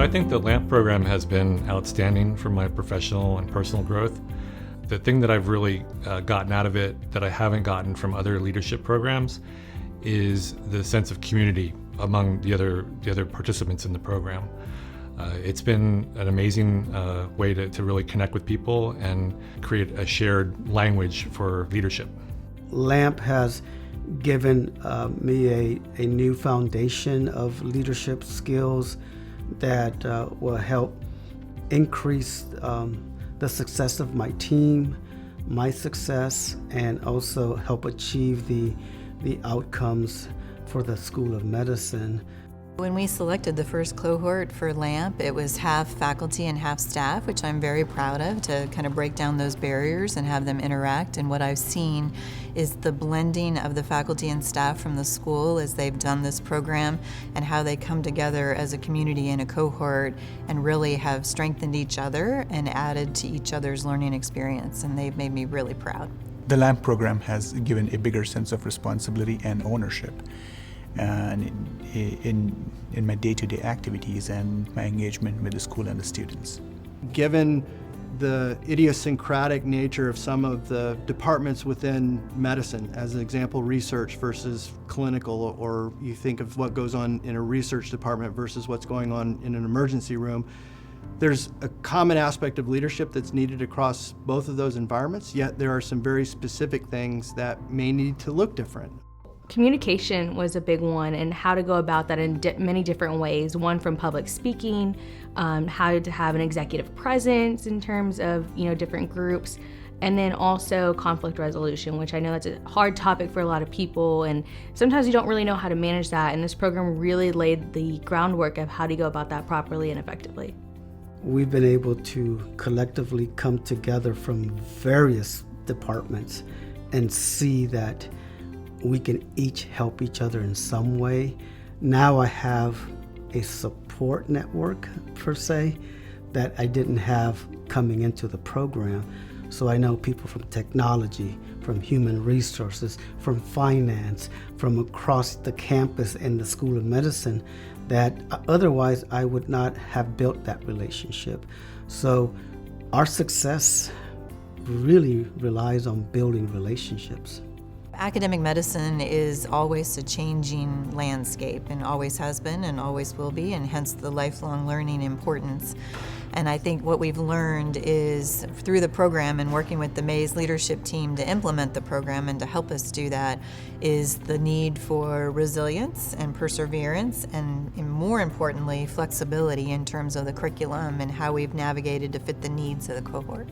I think the LAMP program has been outstanding for my professional and personal growth. The thing that I've really gotten out of it that I haven't gotten from other leadership programs is the sense of community among the other participants in the program. It's been an amazing way to really connect with people and create a shared language for leadership. LAMP has given me a new foundation of leadership skills that will help increase the success of my team, my success, and also help achieve the outcomes for the School of Medicine. When we selected the first cohort for LAMP, it was half faculty and half staff, which I'm very proud of, to kind of break down those barriers and have them interact. And what I've seen is the blending of the faculty and staff from the school as they've done this program and how they come together as a community in a cohort and really have strengthened each other and added to each other's learning experience. And they've made me really proud. The LAMP program has given a bigger sense of responsibility and ownership and in my day-to-day activities and my engagement with the school and the students. Given the idiosyncratic nature of some of the departments within medicine, as an example, research versus clinical, or you think of what goes on in a research department versus what's going on in an emergency room, there's a common aspect of leadership that's needed across both of those environments, yet there are some very specific things that may need to look different. Communication was a big one, and how to go about that in many different ways. One from public speaking, how to have an executive presence in terms of different groups, and then also conflict resolution, which I know that's a hard topic for a lot of people, and sometimes you don't really know how to manage that, and this program really laid the groundwork of how to go about that properly and effectively. We've been able to collectively come together from various departments and see that we can each help each other in some way. Now I have a support network, per se, that I didn't have coming into the program. So I know people from technology, from human resources, from finance, from across the campus in the School of Medicine that otherwise I would not have built that relationship. So our success really relies on building relationships. Academic medicine is always a changing landscape and always has been and always will be, and hence the lifelong learning importance. And I think what we've learned is through the program and working with the Mays leadership team to implement the program and to help us do that is the need for resilience and perseverance and more importantly, flexibility in terms of the curriculum and how we've navigated to fit the needs of the cohort.